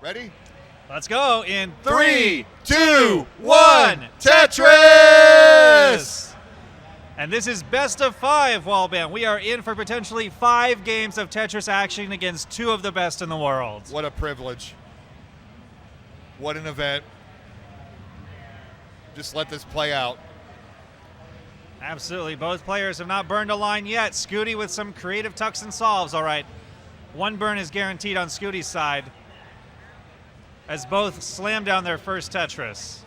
Ready? Let's go in 3, 2, 1, Tetris! And this is best of 5, Wallband. We are in for potentially 5 games of Tetris action against 2 of the best in the world. What a privilege. What an event. Just let this play out. Absolutely. Both players have not burned a line yet. Scuti with some creative tucks and solves. All right. 1 burn is guaranteed on Scuti's side, as both slam down their first Tetris.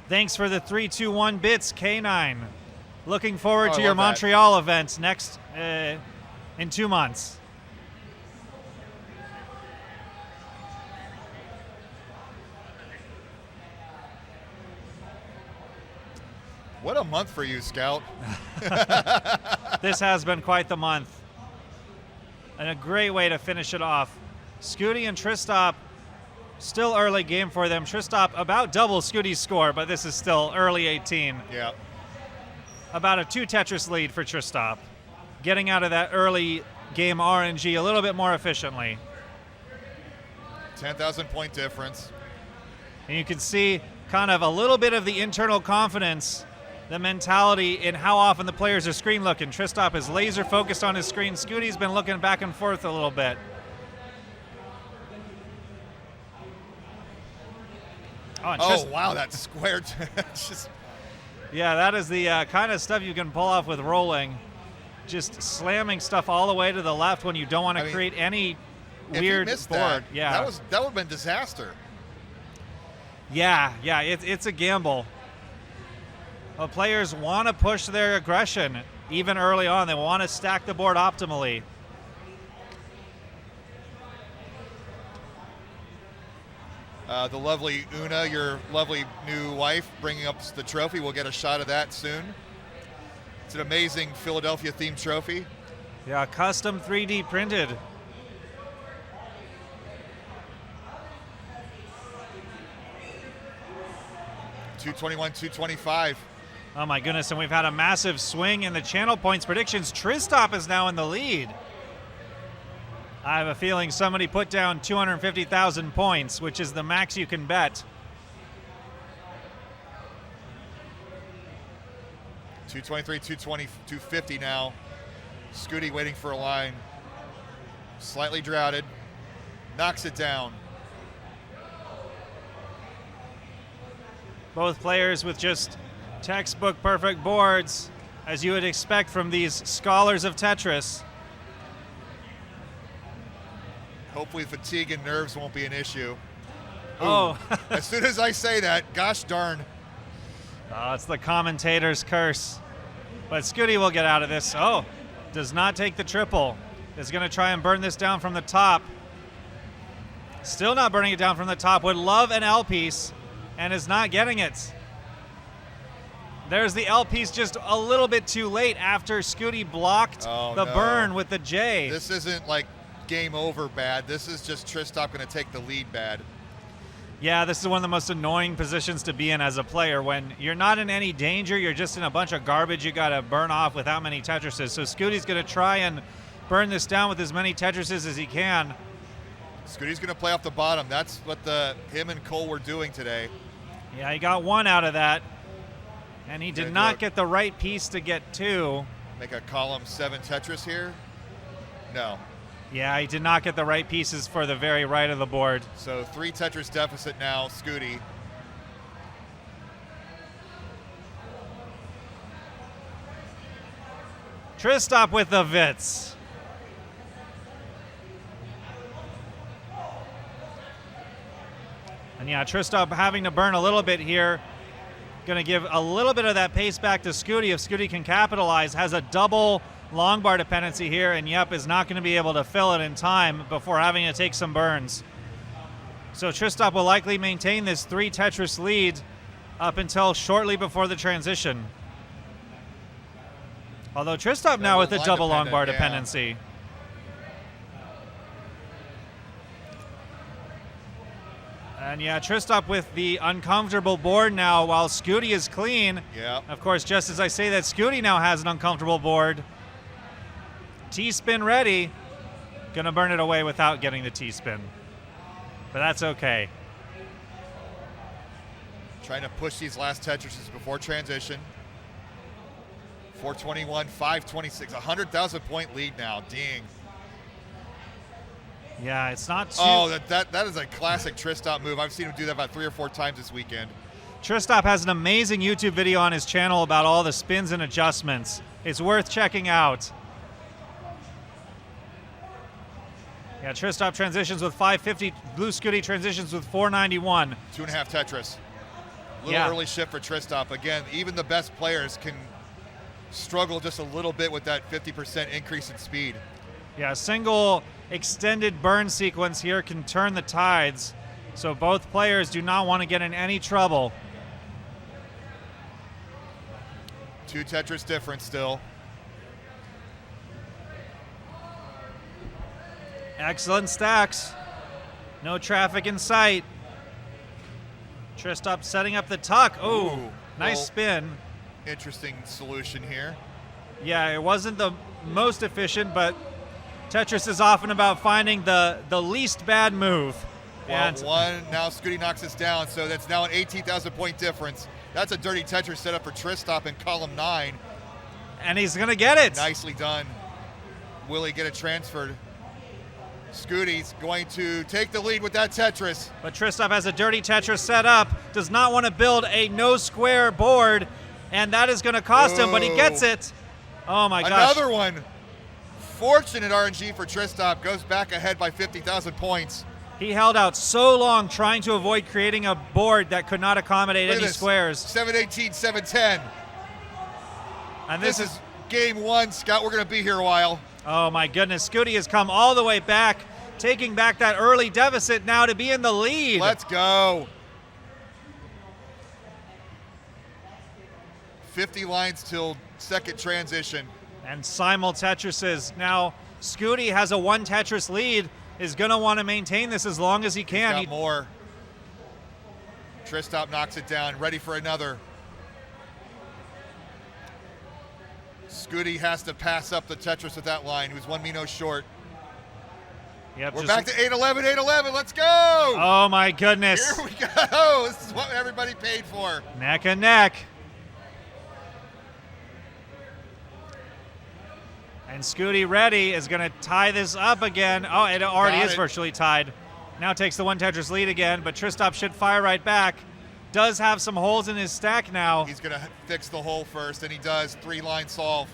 Thanks for the 321 bits, K9. Looking forward to your Montreal event next in 2 months. What a month for you, Scout. This has been quite the month. And a great way to finish it off. Scuti and Tristop, still early game for them. Tristop about double Scuti's score, but this is still early 18. Yeah. About a 2 Tetris lead for Tristop. Getting out of that early game RNG a little bit more efficiently. 10,000 point difference. And you can see kind of a little bit of the internal confidence, the mentality in how often the players are screen looking. Tristop is laser focused on his screen. Scuti's been looking back and forth a little bit. Oh, wow, that square. Just... Yeah, that is the kind of stuff you can pull off with rolling. Just slamming stuff all the way to the left when you don't want to create any weird board. That would have been disaster. Yeah, it's a gamble. Well, players want to push their aggression even early on. They want to stack the board optimally. The lovely Una, your lovely new wife, bringing up the trophy. We'll get a shot of that soon. It's an amazing Philadelphia-themed trophy. Yeah, custom 3D printed. $221, $225. Oh my goodness, and we've had a massive swing in the channel points predictions. Tristop is now in the lead. I have a feeling somebody put down 250,000 points, which is the max you can bet. 223, 220, 250 now. Scuti waiting for a line. Slightly droughted. Knocks it down. Both players with just textbook perfect boards, as you would expect from these scholars of Tetris. Hopefully fatigue and nerves won't be an issue. Oh. As soon as I say that, gosh darn. Oh, it's the commentator's curse. But Scuti will get out of this. Oh, does not take the triple. Is going to try and burn this down from the top. Still not burning it down from the top. Would love an L piece and is not getting it. There's the L piece just a little bit too late after Scuti blocked burn with the J. This isn't like game over bad. This is just Tristop going to take the lead bad. Yeah, this is one of the most annoying positions to be in as a player when you're not in any danger. You're just in a bunch of garbage you got to burn off with how many Tetrises. So Scuti's going to try and burn this down with as many Tetrises as he can. Scuti's going to play off the bottom. That's what him and Cole were doing today. Yeah, he got 1 out of that. And he did not get the right piece to get 2. Make a column 7 Tetris here? No. Yeah, he did not get the right pieces for the very right of the board. So 3 Tetris deficit now, Scuti. Tristop with the Vits. And yeah, Tristop having to burn a little bit here. Going to give a little bit of that pace back to Scuti. If Scuti can capitalize, has a double long bar dependency here, and yep, is not going to be able to fill it in time before having to take some burns. So Tristop will likely maintain this 3 Tetris lead up until shortly before the transition. Although Tristop now with a double long bar dependency. And yeah, Tristop with the uncomfortable board now while Scuti is clean. Yeah. Of course, just as I say that, Scuti now has an uncomfortable board. T-spin ready. Gonna burn it away without getting the T-spin. But that's okay. Trying to push these last Tetrises before transition. 421, 526, 100,000 point lead now. Ding. Yeah, it's not too... Oh, that is a classic Tristop move. I've seen him do that about 3 or 4 times this weekend. Tristop has an amazing YouTube video on his channel about all the spins and adjustments. It's worth checking out. Yeah, Tristop transitions with 550. Blue Scuti transitions with 491. 2.5 Tetris. Little early shift for Tristop. Again, even the best players can struggle just a little bit with that 50% increase in speed. Yeah, a single extended burn sequence here can turn the tides. So both players do not want to get in any trouble. 2 Tetris difference still. Excellent stacks. No traffic in sight. Tristop setting up the tuck. Oh, nice spin. Interesting solution here. Yeah, it wasn't the most efficient, but Tetris is often about finding the least bad move. Well, And now Scuti knocks us down, so that's now an 18,000 point difference. That's a dirty Tetris set up for Tristop in column 9. and he's gonna get it. Nicely done. Will he get it transferred? Scuti's going to take the lead with that Tetris. But Tristop has a dirty Tetris set up, does not want to build a no square board, and that is gonna cost him, but he gets it. Oh my gosh. Another one. Fortunate RNG for Tristop, goes back ahead by 50,000 points. He held out so long trying to avoid creating a board that could not accommodate Look at any this. squares. 718, 710. And This is game 1, Scout. We're going to be here a while. oh my goodness, Scuti has come all the way back, taking back that early deficit now to be in the lead. Let's go. 50 lines till second transition. And simul Tetrises. Now, Scuti has a 1 Tetris lead, is going to want to maintain this as long as he can. He's got more. Tristop knocks it down, ready for another. Scuti has to pass up the Tetris with that line, who's 1 Mino short. Yep, We're back to 811, 811, let's go! Oh my goodness. Here we go, this is what everybody paid for. Neck and neck. And Scuti ready is going to tie this up again. Oh, it already Got is it. virtually tied. Now takes the 1 Tetris lead again, but Tristop should fire right back. Does have some holes in his stack now. He's gonna fix the hole first, and he does. 3-line solve.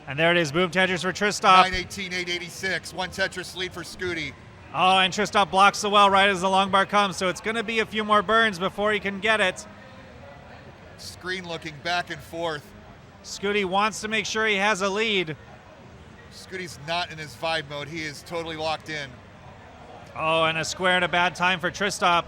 And there it is, boom Tetris for Tristop. 918, 886, 1 Tetris lead for Scuti. Oh, and Tristop blocks the well right as the long bar comes, so it's going to be a few more burns before he can get it. Screen looking back and forth. Scuti wants to make sure he has a lead. Scuti's not in his vibe mode. He is totally locked in. Oh, and a square at a bad time for Tristop.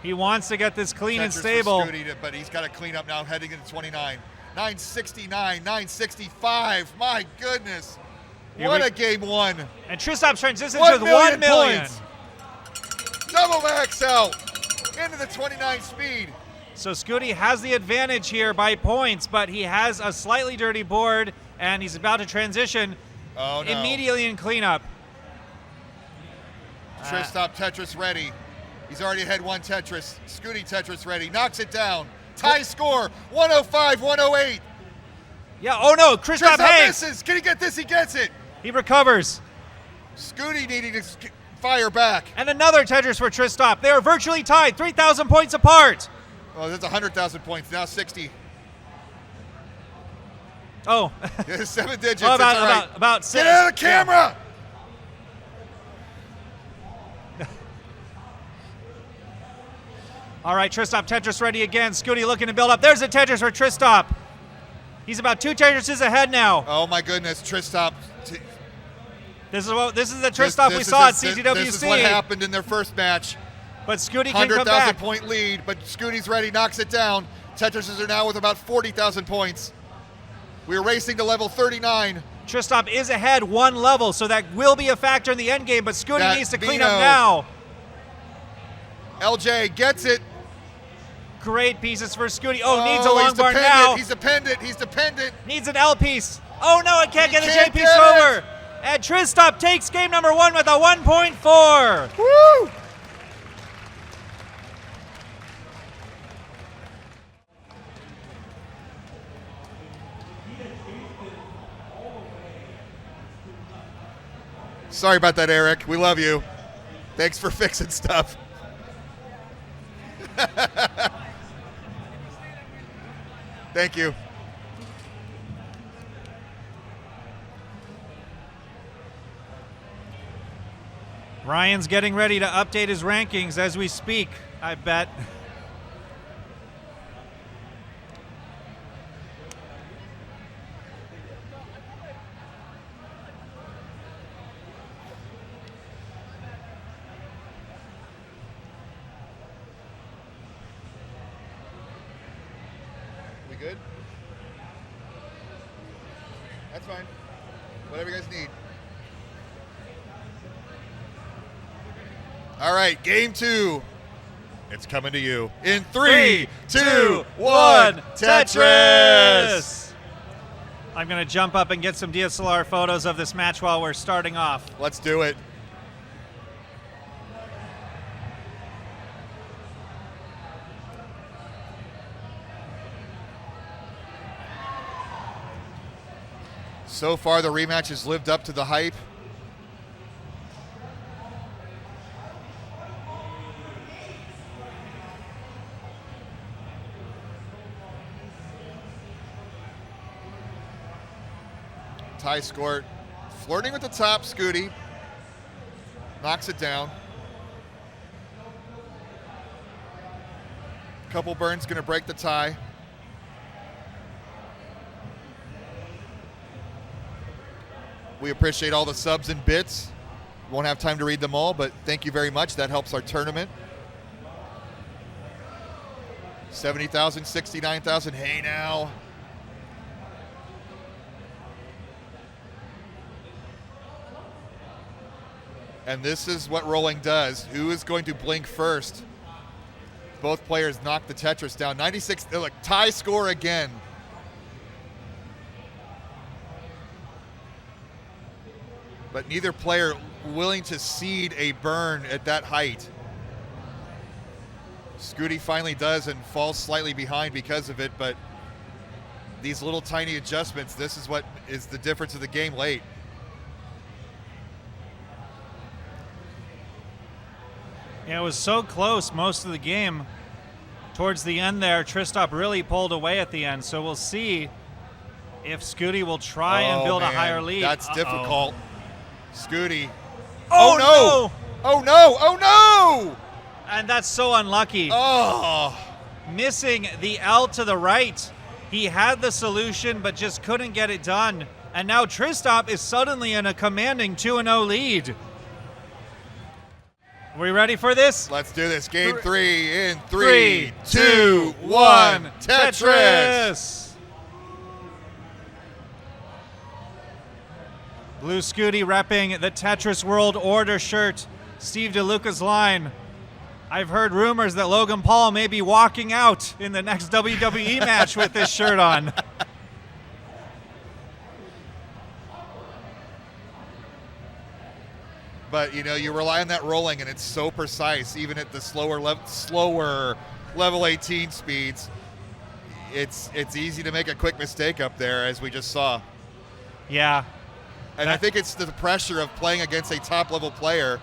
He wants to get this clean and Tetris for stable. Scuti, but he's got to clean up now heading into 29. 969, 965. My goodness. Here What we- a game 1. And Tristop transitions 1 with million 1 million. points. Double max out into the 29 speed. So Scuti has the advantage here by points, but he has a slightly dirty board, and he's about to transition Oh, no. immediately in cleanup. Tristop Tetris ready. He's already had 1 Tetris. Scuti Tetris ready. Knocks it down. Tie score. 105, 108. Yeah, oh no, Tristop Tristop hangs. misses. Can he get this? He gets it. He recovers. Scuti needing to fire back. And another Tetris for Tristop. They are virtually tied, 3,000 points apart. Oh, that's 100,000 points. Now 60. Oh, 7 digits. oh, That's all right. about 6. Get out of the camera. All right, Tristop Tetris ready again. Scuti looking to build up. There's a Tetris for Tristop. He's about 2 Tetrises ahead now. Oh my goodness, Tristop. This is the Tristop we saw at CTWC. This is what happened in their first match. But Scuti can come 100,000 back. point lead, but Scuti's ready, knocks it down. Tetrises are now with about 40,000 points. We're racing to level 39. Tristop is ahead 1 level, so that will be a factor in the end game, but Scuti That needs to clean Vino. up now. LJ gets it. Great pieces for Scuti. Oh, needs a long he's bar dependent. now. He's dependent. He's dependent. Needs an L piece. Oh no, it can't get a J can't piece get it. over. And Tristop takes game number 1 with a 1.4. Woo! Sorry about that, Eric. We love you. Thanks for fixing stuff. Thank you. Ryan's getting ready to update his rankings as we speak, I bet. We good? That's fine. Whatever you guys need. All right, game 2. It's coming to you in 3, 2, 1. Tetris. I'm going to jump up and get some DSLR photos of this match while we're starting off. Let's do it. So far, the rematch has lived up to the hype. Tie score, flirting with the top, Scuti. Knocks it down. Couple burns gonna break the tie. We appreciate all the subs and bits. Won't have time to read them all, but thank you very much. That helps our tournament. 70,000, 69,000, hey now. And this is what rolling does. Who is going to blink first? Both players knock the Tetris down. 96, look, tie score again. But neither player willing to cede a burn at that height. Scuti finally does and falls slightly behind because of it, but these little tiny adjustments, this is what is the difference of the game late. Yeah, it was so close most of the game. Towards the end there, Tristop really pulled away at the end, so we'll see if Scuti will try and build a higher lead. That's difficult. Scuti. Oh no! Oh no! Oh no! And that's so unlucky. Oh! Missing the L to the right. He had the solution, but just couldn't get it done. And now Tristop is suddenly in a commanding 2-0 lead. Are we ready for this? Let's do this. Game 3 in 3, 2, 1. Tetris! Blue Scuti repping the Tetris World Order shirt. Steve DeLuca's line. I've heard rumors that Logan Paul may be walking out in the next WWE match with this shirt on. But you know, you rely on that rolling, and it's so precise, even at the slower level 18 speeds. It's easy to make a quick mistake up there, as we just saw. Yeah. And I think it's the pressure of playing against a top-level player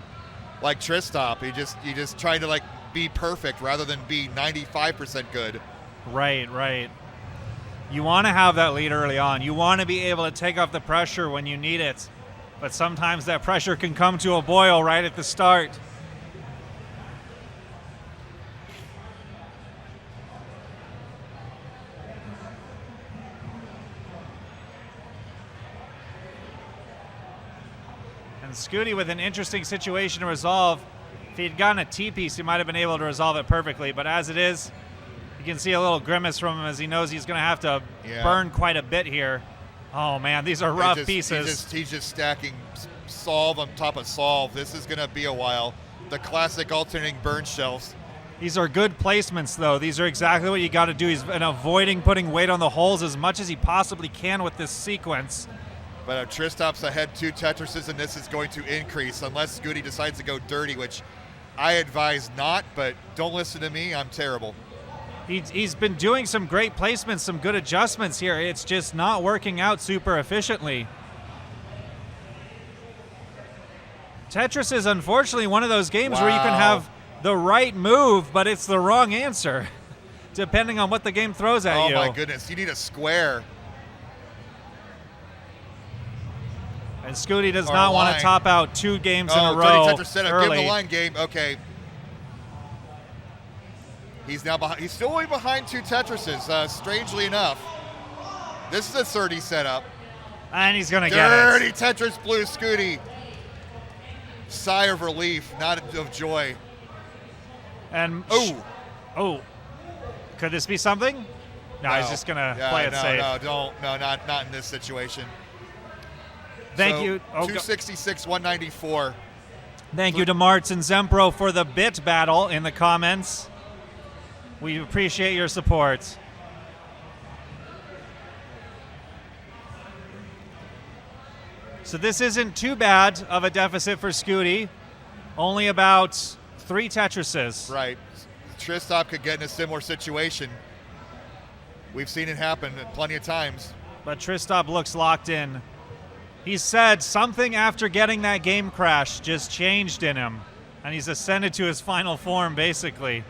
like Tristop. You just trying to like be perfect rather than be 95% good. Right. You want to have that lead early on. You want to be able to take off the pressure when you need it. But sometimes that pressure can come to a boil right at the start. And Scuti with an interesting situation to resolve. If he'd gotten a T-piece, he might have been able to resolve it perfectly. But as it is, you can see a little grimace from him as he knows he's going to have to burn quite a bit here. Oh, man, these are rough pieces. He's just stacking solve on top of solve. This is going to be a while. The classic alternating burn shelves. These are good placements, though. These are exactly what you got to do. He's been avoiding putting weight on the holes as much as he possibly can with this sequence. But Tristop's ahead 2 Tetrises, and this is going to increase unless Scuti decides to go dirty, which I advise not, but don't listen to me. I'm terrible. He's been doing some great placements, some good adjustments here. It's just not working out super efficiently. Tetris is unfortunately one of those games where you can have the right move, but it's the wrong answer, depending on what the game throws at you. Oh my goodness, you need a square. And Scuti does not want to top out 2 games in a row. Tetris setup. Early. Give him the line game. Okay. He's now behind. He's still only behind 2 Tetrises, strangely enough. This is a 30 setup. And he's going to get it. Dirty Tetris blue Scuti. Sigh of relief, not of joy. And could this be something? No, he's just gonna play it safe. Not in this situation. Thank you. 266, 194. Thank you to Martz and Zempro for the bit battle in the comments. We appreciate your support. So this isn't too bad of a deficit for Scuti. Only about 3 Tetrises. Right. Tristop could get in a similar situation. We've seen it happen plenty of times. But Tristop looks locked in. He said something after getting that game crash just changed in him. And he's ascended to his final form, basically.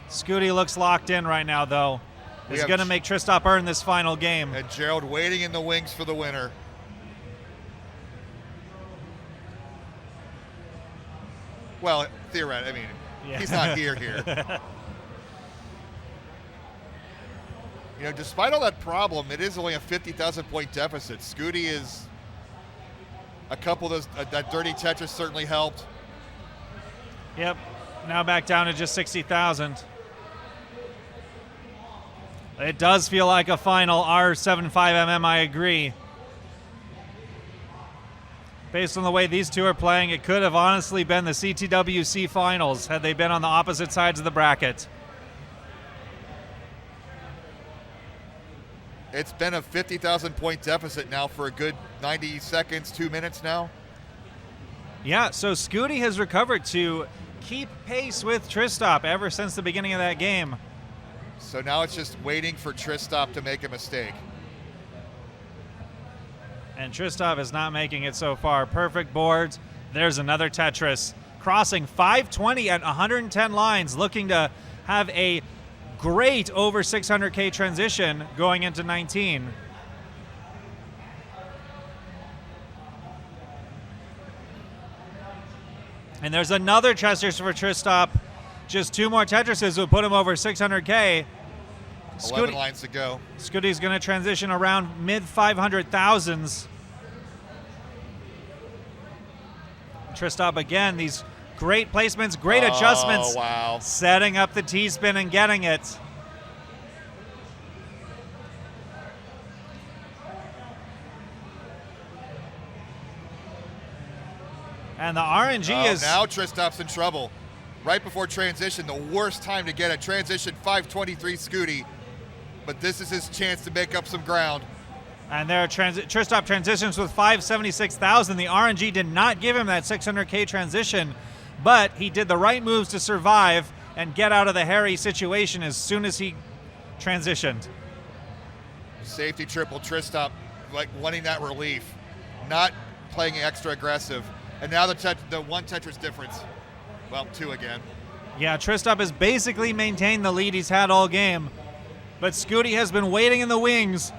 Scuti looks locked in right now, though. He's going to make Tristop earn this final game. And Gerald waiting in the wings for the winner. Well, theoretically, he's not here. You know, despite all that problem, it is only a 50,000 point deficit. Scuti is a couple of those, that dirty Tetris certainly helped. Yep, now back down to just 60,000. It does feel like a final R75mm, I agree. Based on the way these two are playing, it could have honestly been the CTWC finals had they been on the opposite sides of the bracket. It's been a 50,000 point deficit now for a good 90 seconds, 2 minutes now. Yeah, so Scuti has recovered to keep pace with Tristop ever since the beginning of that game. So now it's just waiting for Tristop to make a mistake. And Tristop is not making it so far. Perfect boards. There's another Tetris. Crossing 520 at 110 lines, looking to have a great over 600K transition going into 19. And there's another Tetris for Tristop. Just 2 more Tetrises will put him over 600K. 11 lines to go. Scuti's going to transition around mid 500,000s. Tristop again, these great placements, great adjustments. Wow. Setting up the T-spin and getting it. And the RNG is... Now Tristop's in trouble. Right before transition, the worst time to get a transition 523 Scuti. But this is his chance to make up some ground. And there, Tristop transitions with 576,000. The RNG did not give him that 600K transition, but he did the right moves to survive and get out of the hairy situation as soon as he transitioned. Safety triple, Tristop like wanting that relief, not playing extra aggressive. And now the 1 Tetris difference. Well, 2 again. Yeah, Tristop has basically maintained the lead he's had all game. But Scuti has been waiting in the wings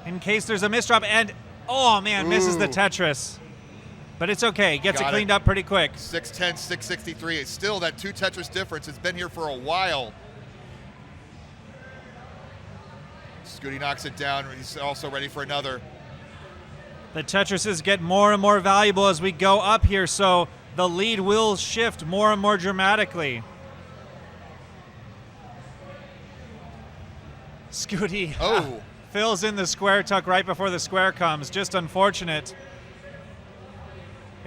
in case there's a misdrop. And, oh man, misses the Tetris. But it's okay. Gets it cleaned up pretty quick. 610, 663. It's still that 2 Tetris difference. It's been here for a while. Scuti knocks it down. He's also ready for another. The Tetrises get more and more valuable as we go up here, so the lead will shift more and more dramatically. Scuti Oh. fills in the square tuck right before the square comes. Just unfortunate.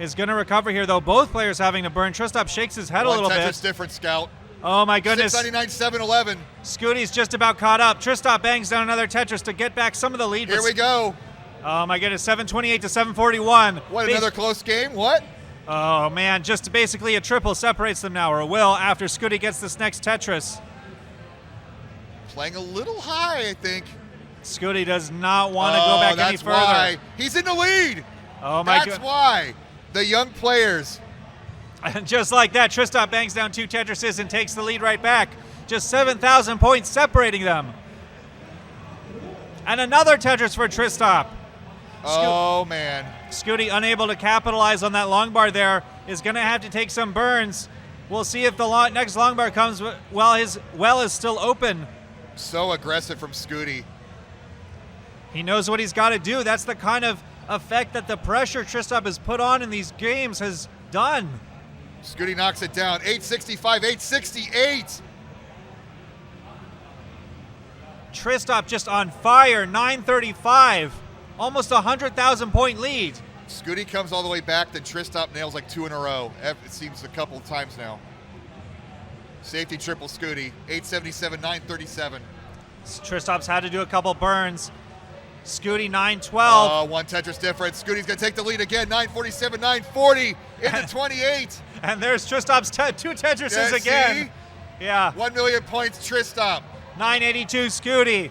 Is going to recover here, though. Both players having to burn. Tristop shakes his head a little bit. Tetris difference, Scout. Oh, my goodness. 699, 711. Scuti's just about caught up. Tristop bangs down another Tetris to get back some of the lead. Here we go. Oh, my goodness. 728 to 741. What, another close game? What? Oh, man. Just basically a triple separates them now, or will, after Scuti gets this next Tetris. Playing a little high, I think. Scuti does not want to go back any further. Why. He's in the lead. Oh, my God. That's why. The young players. And just like that, Tristop bangs down 2 Tetrises and takes the lead right back. Just 7,000 points separating them. And another Tetris for Tristop. Oh, man. Scuti, unable to capitalize on that long bar there, is going to have to take some burns. We'll see if the next long bar comes while his well is still open. So aggressive from Scuti. He knows what he's got to do. That's the kind of effect that the pressure Tristop has put on in these games has done. Scuti knocks it down. 865, 868. Tristop just on fire. 935. Almost 100,000 point lead. Scuti comes all the way back, then Tristop nails like 2 in a row. It seems a couple of times now. Safety triple Scuti. 877, 937. Tristop's had to do a couple burns. Scuti 912. Oh, 1 Tetris difference. Scuti's going to take the lead again. 947, 940 into 28. And there's Tristop's 2 Tetrises again. See? Yeah. 1 million points, Tristop. 982 Scuti.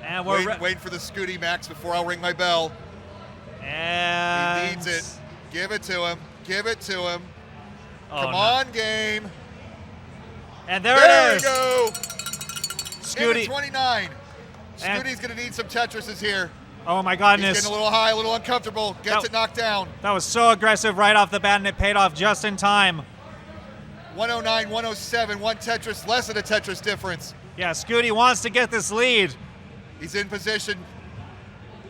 And we're waiting for the Scuti Max before I'll ring my bell. And he needs it. Give it to him. Give it to him. Oh, Come no. on, game. And there it is. There we go. Scuti. 29. Scuti's going to need some Tetrises here. Oh my He's goodness. getting a little high, a little uncomfortable. Gets it knocked down. That was so aggressive right off the bat, and it paid off just in time. 109, 107, 1 Tetris, less than a Tetris difference. Yeah, Scuti wants to get this lead. He's in position.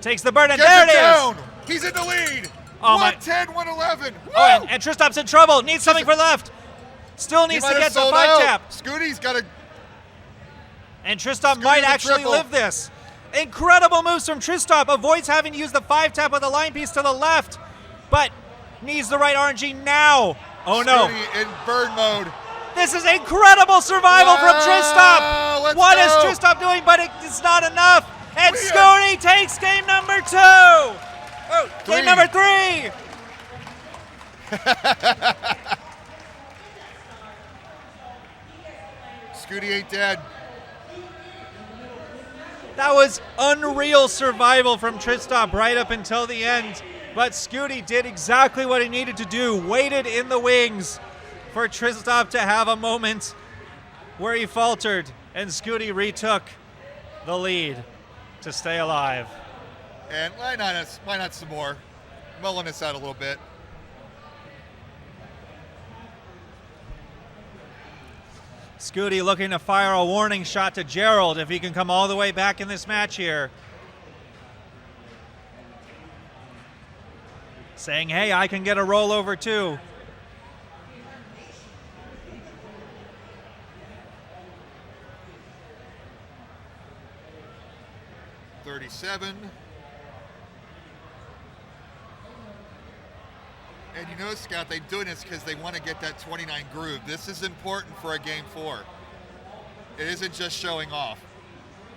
Takes the burn, and Gets there it down. is. He's in the lead. Oh 110, 111. Woo! Oh, and Tristop's in trouble. Needs something for left. Still needs to get the 5 tap. Scuti's got a... And Tristop might actually live this. Incredible moves from Tristop. Avoids having to use the 5 tap with the line piece to the left, but needs the right RNG now. Oh no. Scuti in burn mode. This is incredible survival from Tristop. What is Tristop doing? But it's not enough. And Scuti takes game number 2. Oh, game number 3. Scuti ain't dead. That was unreal survival from Tristop right up until the end. But Scuti did exactly what he needed to do. Waited in the wings for Tristop to have a moment where he faltered. And Scuti retook the lead to stay alive. And why not some more? Mulling this out a little bit. Scuti looking to fire a warning shot to Gerald if he can come all the way back in this match here. Saying, hey, I can get a rollover too. $37. And you know, Scott, they're doing this because they want to get that 29 groove. This is important for a game 4. It isn't just showing off.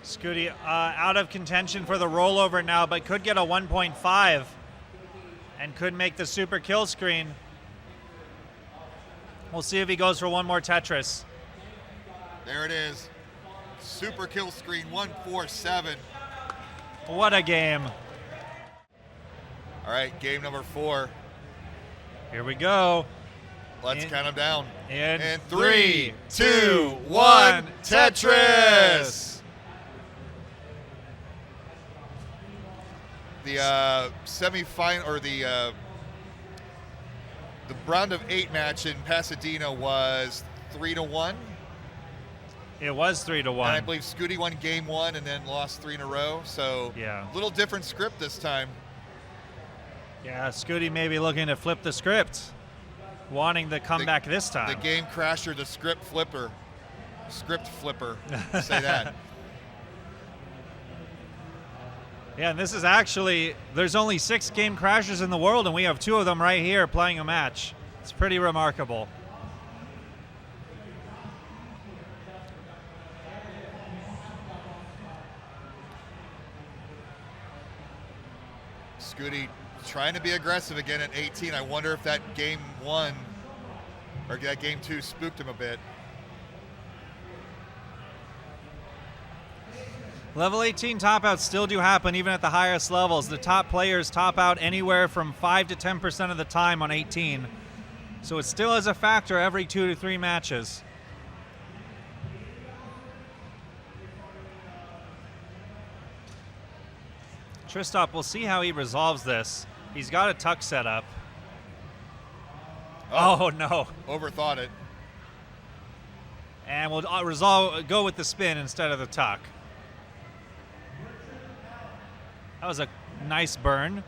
Scuti out of contention for the rollover now, but could get a 1.5 and could make the super kill screen. We'll see if he goes for one more Tetris. There it is. Super kill screen 147. What a game. All right, game number 4. Here we go. Let's count them down. In 3, 2, 1, Tetris! The semi-final, or the round of 8 match in Pasadena was 3-1. It was 3-1. And I believe Scuti won game 1 and then lost 3 in a row. So yeah, a little different script this time. Yeah, Scuti may be looking to flip the script, wanting the comeback this time. The game crasher, the script flipper. script flipper, say that. Yeah, and this is actually, there's only 6 game crashers in the world, and we have 2 of them right here playing a match. It's pretty remarkable. Scuti trying to be aggressive again at 18. I wonder if that game 1 or that game 2 spooked him a bit. Level 18 top outs still do happen even at the highest levels. The top players top out anywhere from 5 to 10% of the time on 18. So it still is a factor every 2 to 3 matches. Tristop, we'll see how he resolves this. He's got a tuck set up. Oh no. Overthought it. And we'll go with the spin instead of the tuck. That was a nice burn.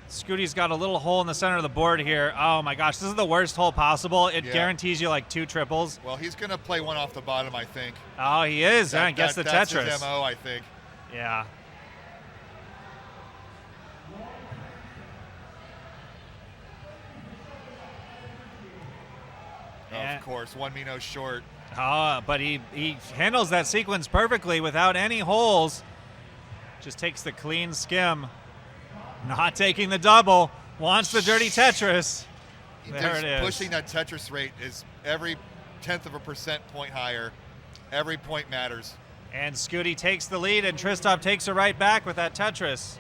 Scuti's got a little hole in the center of the board here. Oh my gosh, this is the worst hole possible. It guarantees you like 2 triples. Well, he's going to play one off the bottom, I think. Oh, he is. And gets the that's Tetris. That's his MO, I think. Yeah. Of course, 1-me-no short. But he handles that sequence perfectly without any holes. Just takes the clean skim. Not taking the double. Wants the dirty Tetris. There it is. Pushing that Tetris rate is every 0.1% point higher. Every point matters. And Scuti takes the lead, and Tristop takes it right back with that Tetris.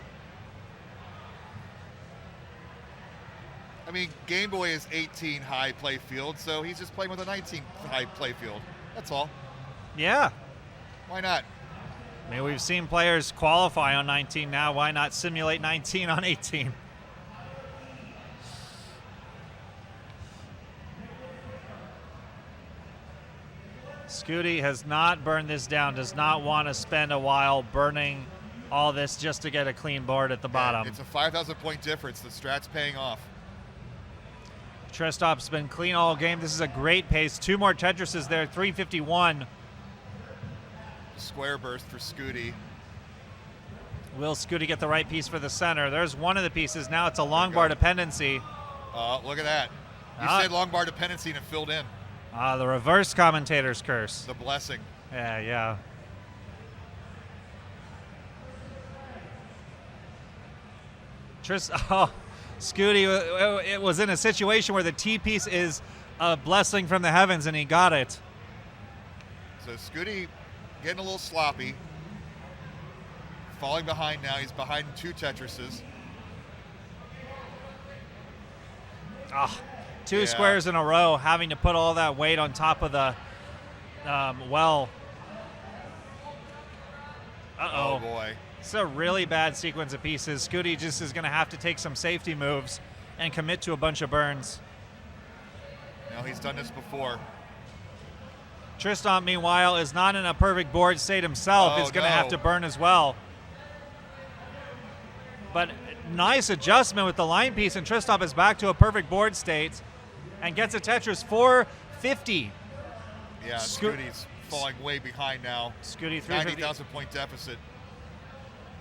I mean, Game Boy is 18 high play field, so he's just playing with a 19 high play field. That's all. Yeah. Why not? I mean, we've seen players qualify on 19 now. Why not simulate 19 on 18? Scuti has not burned this down, does not want to spend a while burning all this just to get a clean board at the bottom. It's a 5,000 point difference. The strat's paying off. Tristop's been clean all game. This is a great pace. 2 more Tetrises there, 351. Square burst for Scuti. Will Scuti get the right piece for the center? There's one of the pieces. Now it's a long bar dependency. Look at that. You said long bar dependency and it filled in. The reverse commentator's curse. The blessing. Yeah. Scuti, it was in a situation where the T piece is a blessing from the heavens, and he got it. So Scuti getting a little sloppy. Falling behind now. He's behind 2 Tetrises. 2 squares in a row, having to put all that weight on top of the well. Oh boy. It's a really bad sequence of pieces. Scuti just is going to have to take some safety moves and commit to a bunch of burns. No, he's done this before. Tristop, meanwhile, is not in a perfect board state himself. He's going to have to burn as well. But nice adjustment with the line piece, and Tristop is back to a perfect board state and gets a Tetris 450. Yeah, Scuti's falling way behind now. Scuti 90,000 point deficit.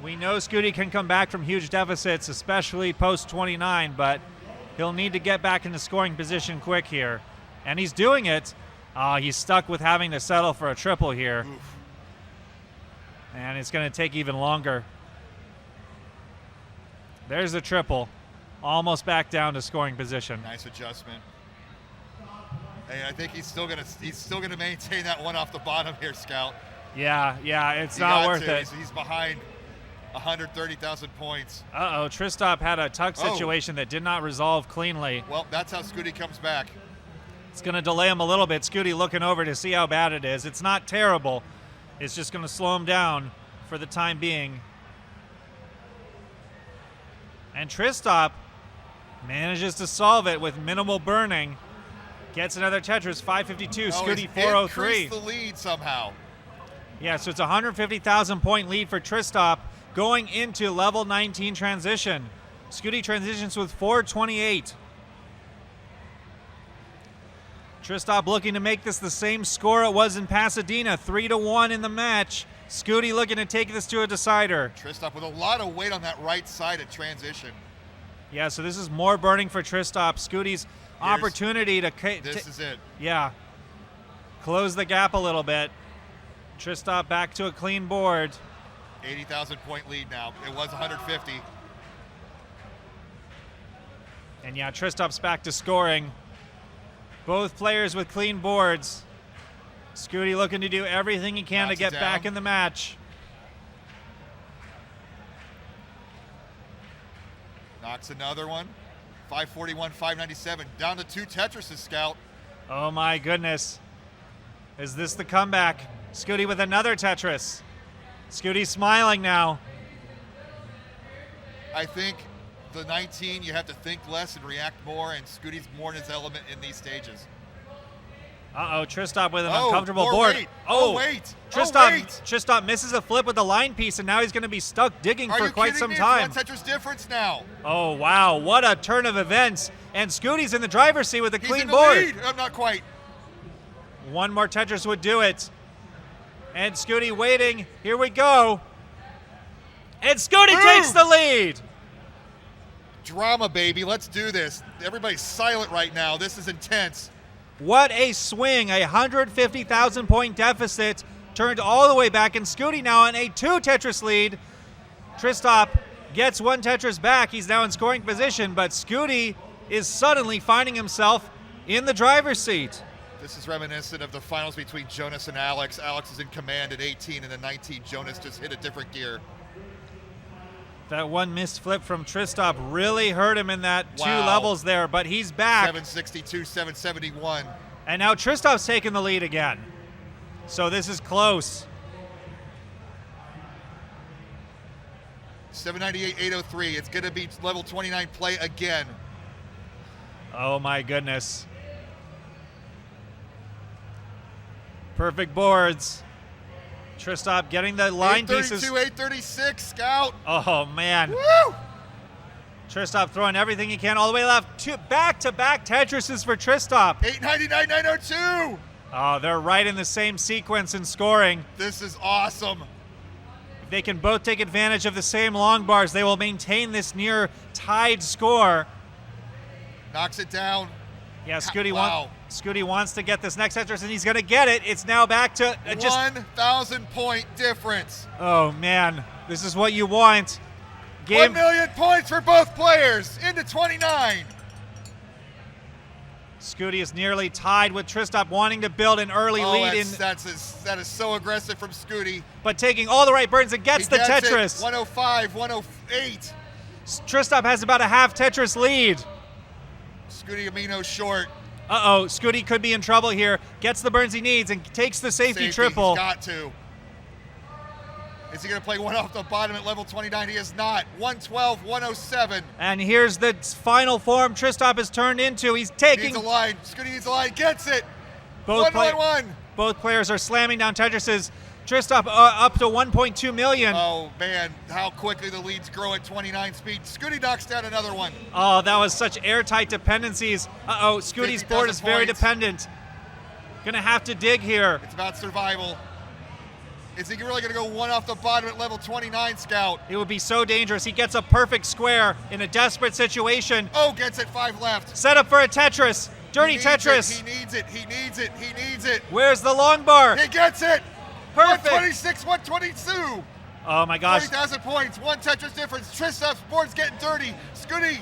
We know Scuti can come back from huge deficits, especially post 29, but he'll need to get back into scoring position quick here. And he's doing it. He's stuck with having to settle for a triple here. Oof. And it's going to take even longer. There's a triple. Almost back down to scoring position. Nice adjustment. Hey, I think he's still gonna maintain that one off the bottom here, Scout. Yeah, it's not worth it. He's behind 130,000 points. Tristop had a tuck situation that did not resolve cleanly. Well, that's how Scuti comes back. It's going to delay him a little bit. Scuti looking over to see how bad it is. It's not terrible. It's just going to slow him down for the time being. And Tristop manages to solve it with minimal burning. Gets another Tetris, 552, Scuti 403. Increased the lead somehow. Yeah, so it's a 150,000 point lead for Tristop going into level 19 transition. Scuti transitions with 428. Tristop looking to make this the same score it was in Pasadena, 3-1 in the match. Scuti looking to take this to a decider. Tristop with a lot of weight on that right side at transition. Yeah, so this is more burning for Tristop. Scuti's opportunity to... This is it. Yeah. Close the gap a little bit. Tristop back to a clean board. 80,000 point lead now. It was 150. And yeah, Tristop's back to scoring. Both players with clean boards. Scuti looking to do everything he can to get back in the match. Knocks another one. 541, 597. Down to 2 Tetrises, Scout. Oh my goodness. Is this the comeback? Scuti with another Tetris. Scuti's smiling now. I think the 19, you have to think less and react more, and Scuti's more in his element in these stages. Uh-oh, Tristop with an uncomfortable board. Weight. Oh, wait. Tristop misses a flip with the line piece, and now he's going to be stuck digging for quite some time. It's 1 Tetris difference now. Oh, wow. What a turn of events. And Scuti's in the driver's seat with a clean board. Lead. Not quite. One more Tetris would do it. And Scuti waiting. Here we go. And Scuti takes the lead. Drama, baby. Let's do this. Everybody's silent right now. This is intense. What a swing. A 150,000 point deficit turned all the way back. And Scuti now on a 2 Tetris lead. Tristop gets 1 Tetris back. He's now in scoring position. But Scuti is suddenly finding himself in the driver's seat. This is reminiscent of the finals between Jonas and Alex. Alex is in command at 18, and then 19, Jonas just hit a different gear. That one missed flip from Tristop really hurt him in that 2 levels there, but he's back. 762, 771. And now Tristop's taking the lead again. So this is close. 798, 803. It's going to be level 29 play again. Oh my goodness. Perfect boards. Tristop getting the line pieces. 836, Scout. Oh, man. Woo! Tristop throwing everything he can all the way left. 2 back-to-back Tetrises for Tristop. 899, 902. Oh, they're right in the same sequence in scoring. This is awesome. If they can both take advantage of the same long bars, they will maintain this near tied score. Knocks it down. Yeah, Scuti wants to get this next Tetris, and he's going to get it. It's now back to 1,000 point difference. Oh, man. This is what you want. 1 million points for both players into 29. Scuti is nearly tied with Tristop, wanting to build an early lead. That is so aggressive from Scuti. But taking all the right burns and gets the Tetris. 105, 108. Tristop has about a half Tetris lead. Scuti Amino short. Uh-oh, Scuti could be in trouble here. Gets the burns he needs and takes the safety triple. He's got to. Is he going to play one off the bottom at level 29? He is not. 112, 107. And here's the final form Tristop has turned into. He's taking... Needs a line. Scuti needs a line. Gets it. Both 1-1-1. Both players are slamming down Tetrises. Tristop up to 1.2 million. Oh, man, how quickly the leads grow at 29 speed. Scuti knocks down another one. Oh, that was such airtight dependencies. Uh-oh, Scuti's board is very dependent. Gonna have to dig here. It's about survival. Is he really gonna go one off the bottom at level 29, Scout? It would be so dangerous. He gets a perfect square in a desperate situation. Oh, gets it, 5 left. Set up for a Tetris. Dirty Tetris. He needs it, he needs it, he needs it. Where's the long bar? He gets it. Perfect. 126, 122. Oh my gosh. 20,000 points, 1 Tetris difference. Tristop's board's getting dirty. Scuti,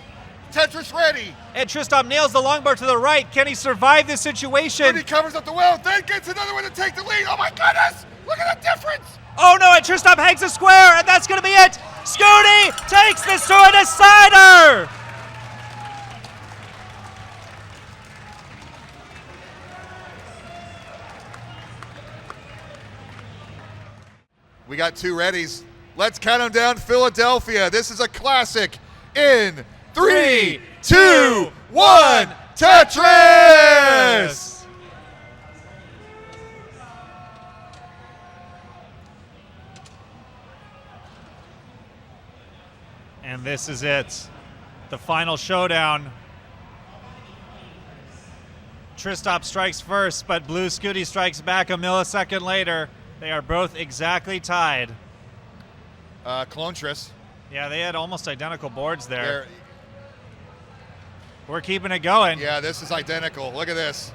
Tetris ready. And Tristop nails the long bar to the right. Can he survive this situation? Scuti covers up the well, then gets another one to take the lead. Oh my goodness, look at the difference. Oh no, and Tristop hangs a square, and that's gonna be it. Scuti takes this to a decider. We got 2 readies. Let's count them down. Philadelphia. This is a classic. In 3, 2, 1. Tetris! And this is it. The final showdown. Tristop strikes first, but Blue Scuti strikes back a millisecond later. They are both exactly tied. Clone Tris. Yeah, they had almost identical boards there. We're keeping it going. Yeah, this is identical. Look at this.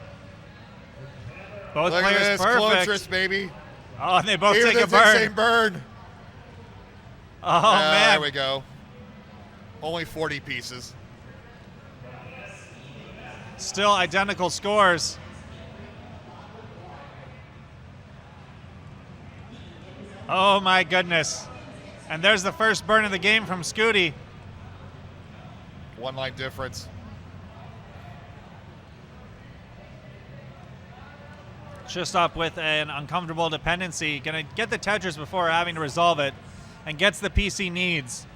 Both Look players at this. perfect. Clone Tris, baby. Oh, and they both Even take a the burn. same burn. Oh, man. There we go. Only 40 pieces. Still identical scores. Oh, my goodness. And there's the first burn of the game from Scuti. One line difference. Tristop with an uncomfortable dependency. Gonna get the Tetris before having to resolve it, and gets the piece he needs.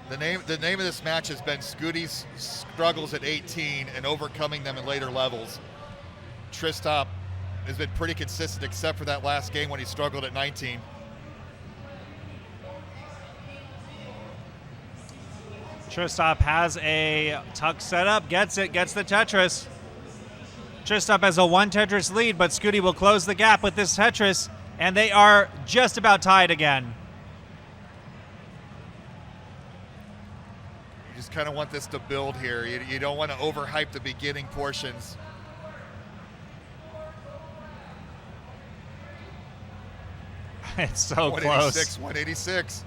The name of this match has been Scuti's struggles at 18 and overcoming them in later levels. Tristop has been pretty consistent except for that last game when he struggled at 19. Tristop has a tuck setup, gets it, gets the Tetris. Tristop has a 1 Tetris lead, but Scuti will close the gap with this Tetris, and they are just about tied again. You just kind of want this to build here. You don't want to overhype the beginning portions. It's so 186, close. 186.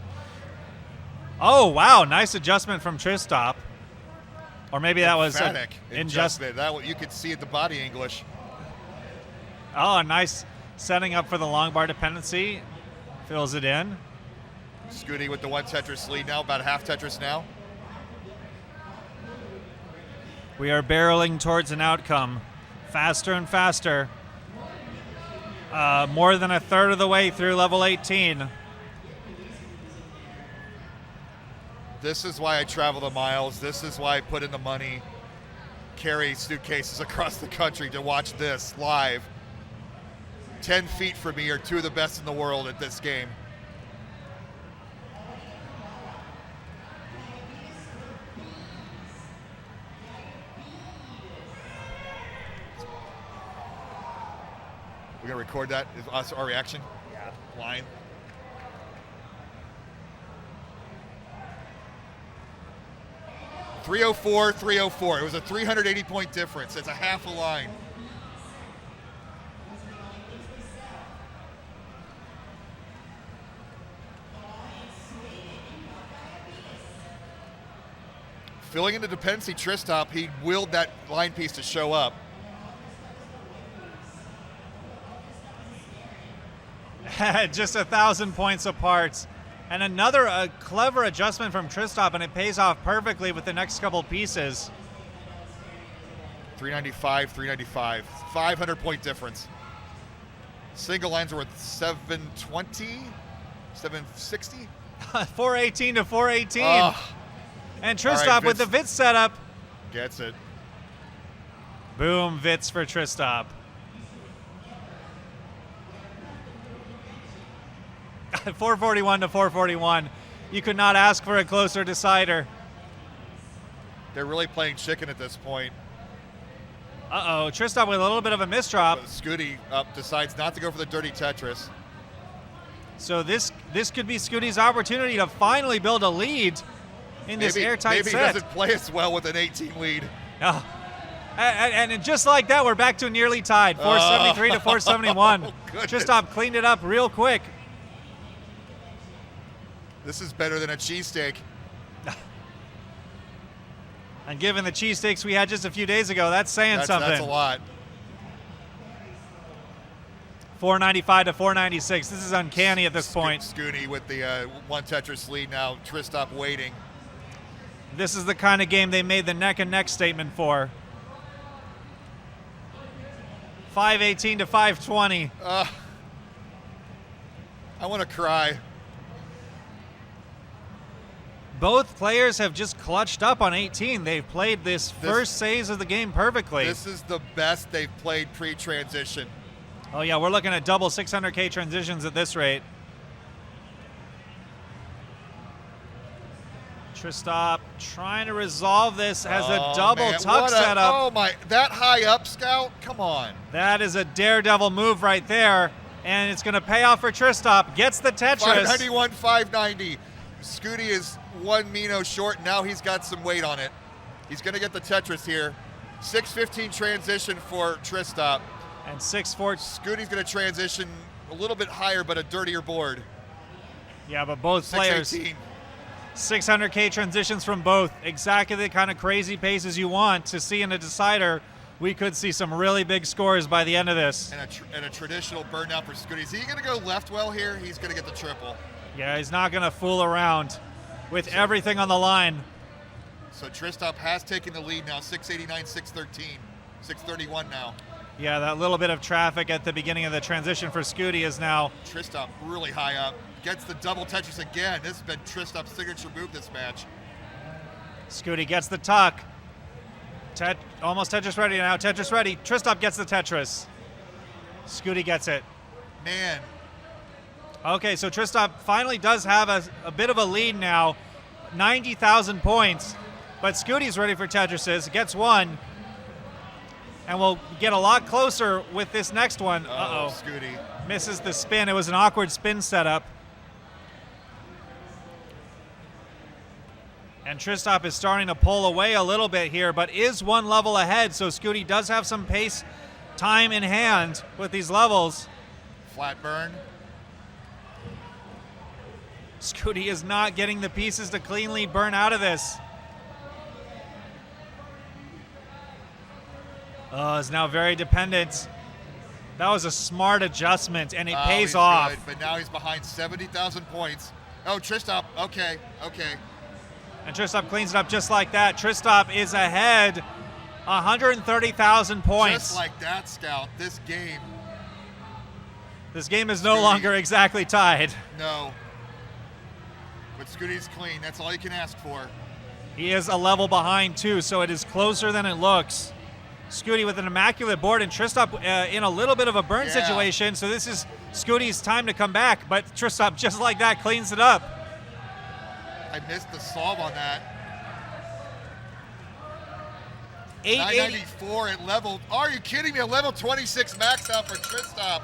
Oh, wow. Nice adjustment from Tristop. Or maybe that was Emphatic in adjustment. That you could see it the body English. Oh, a nice setting up for the long bar dependency. Fills it in. Scuti with the 1 Tetris lead now, about half Tetris now. We are barreling towards an outcome. Faster and faster. More than a third of the way through level 18. This is why I travel the miles. This is why I put in the money, carry suitcases across the country to watch this live. 10 feet from me are 2 of the best in the world at this game. We're gonna record that, is us, our reaction? Yeah. Line. .304, 304. It was a 380-point difference. It's a half a line. Filling in the dependency Tristop, he willed that line piece to show up. Just 1,000 points apart. And another clever adjustment from Tristop, and it pays off perfectly with the next couple pieces. 395, 395. 500-point difference. Single lines are worth 720, 760. 418 to 418. And Tristop right, with the Vitz setup. Gets it. Boom, Vitz for Tristop. 441 to 441. You could not ask for a closer decider. They're really playing chicken at this point. Uh-oh, Tristop with a little bit of a misdrop. But Scuti decides not to go for the dirty Tetris. So this could be Scuti's opportunity to finally build a lead in this airtight set. Maybe he doesn't play as well with an 18 lead. Oh. And just like that, we're back to nearly tied, 473 to 471. Tristop cleaned it up real quick. This is better than a cheesesteak. And given the cheesesteaks we had just a few days ago, that's saying something. That's a lot. 495 to 496. This is uncanny at this point. Scuti with the 1 Tetris lead now. Tristop waiting. This is the kind of game they made the neck and neck statement for. 518 to 520. I want to cry. Both players have just clutched up on 18. They've played this first phase of the game perfectly. This is the best they've played pre-transition. Oh yeah, we're looking at double 600K transitions at this rate. Tristop trying to resolve this as a Oh, double man. tuck setup. Oh my, that high up, Scout? Come on. That is a daredevil move right there, and it's going to pay off for Tristop. Gets the Tetris. 591, 590. Scuti is 1 Mino short. Now he's got some weight on it. He's going to get the Tetris here. 615 transition for Tristop. And 6-4. Scuti's going to transition a little bit higher, but a dirtier board. Yeah, but both players, 618. 600K transitions from both. Exactly the kind of crazy paces you want to see in a decider. We could see some really big scores by the end of this. And a traditional burn down for Scuti. Is he going to go left well here? He's going to get the triple. Yeah, he's not going to fool around with everything on the line. So Tristop has taken the lead now, 689, 613, 631 now. Yeah, that little bit of traffic at the beginning of the transition for Scuti is now. Tristop really high up. Gets the double Tetris again. This has been Tristop's signature move this match. Scuti gets the tuck. Almost Tetris ready now. Tetris ready. Tristop gets the Tetris. Scuti gets it. Man. Okay, so Tristop finally does have a bit of a lead now. 90,000 points. But Scuti's ready for Tetrises. Gets one. And we'll get a lot closer with this next one. Uh-oh. Scuti. Misses the spin. It was an awkward spin setup. And Tristop is starting to pull away a little bit here, but is one level ahead, so Scuti does have some pace time in hand with these levels. Flat burn. Scuti is not getting the pieces to cleanly burn out of this. Is now very dependent. That was a smart adjustment, and it pays He's off. good, but now he's behind 70,000 points. Oh, Tristop, okay. And Tristop cleans it up just like that. Tristop is ahead, 130,000 points. Just like that, Scout, this game. This game is no longer exactly tied. No. But Scuti's clean, that's all you can ask for. He is a level behind too, so it is closer than it looks. Scuti with an immaculate board, and Tristop in a little bit of a burn situation, so this is Scuti's time to come back, but Tristop just like that cleans it up. I missed the solve on that. 994 at level, are you kidding me? A level 26 max out for Tristop.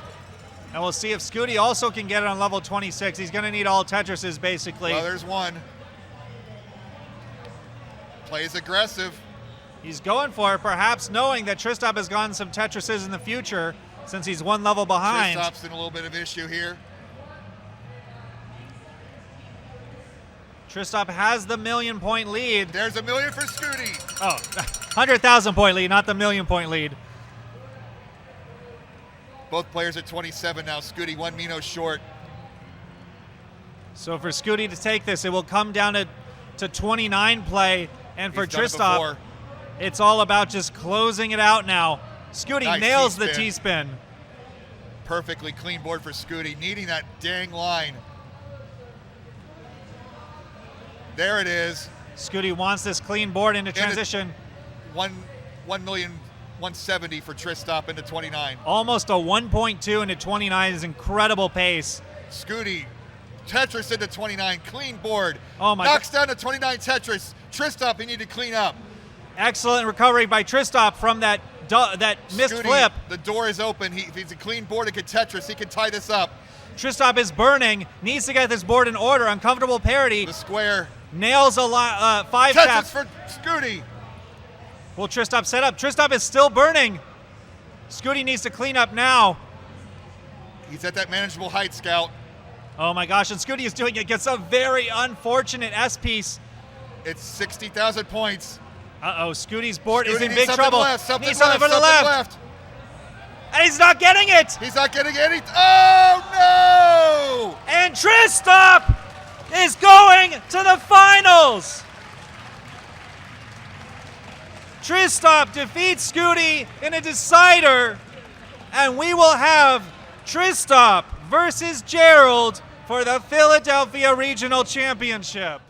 And we'll see if Scuti also can get it on level 26. He's gonna need all Tetrises basically. Well, there's one. Plays aggressive. He's going for it, perhaps knowing that Tristop has gotten some Tetrises in the future since he's one level behind. Tristop's in a little bit of issue here. Tristop has the 1,000,000-point lead. There's a million for Scuti. Oh, 100,000-point lead, not the 1,000,000-point lead. Both players at 27 now. Scuti 1 Mino short. So for Scuti to take this, it will come down to 29 play. And for Tristop, it's all about just closing it out now. Scuti Nice nails the T-spin. T-spin. Perfectly clean board for Scuti, needing that dang line. There it is. Scuti wants this clean board into transition. 1,170,000 for Tristop into 29. Almost a 1.2 into 29 is incredible pace. Scuti, Tetris into 29, clean board. Oh my Knocks down to 29 Tetris. Tristop, you need to clean up. Excellent recovery by Tristop from that missed Scuti, flip. The door is open. If he's a clean board and can Tetris, he can tie this up. Tristop is burning, needs to get this board in order. Uncomfortable parity. The square. Nails a 5 Tetris tap. for Scuti. Will Tristop set up? Tristop is still burning. Scuti needs to clean up now. He's at that manageable height, Scout. Oh my gosh, and Scuti is doing it. Gets a very unfortunate S-piece. It's 60,000 points. Uh-oh, Scuti's board is Scuti in needs big trouble. Something Needs something for the left. And he's not getting it. He's not getting any. Oh, no! And Tristop is going to the finals. Tristop defeats Scuti in a decider, and we will have Tristop versus Gerald for the Philadelphia Regional Championship.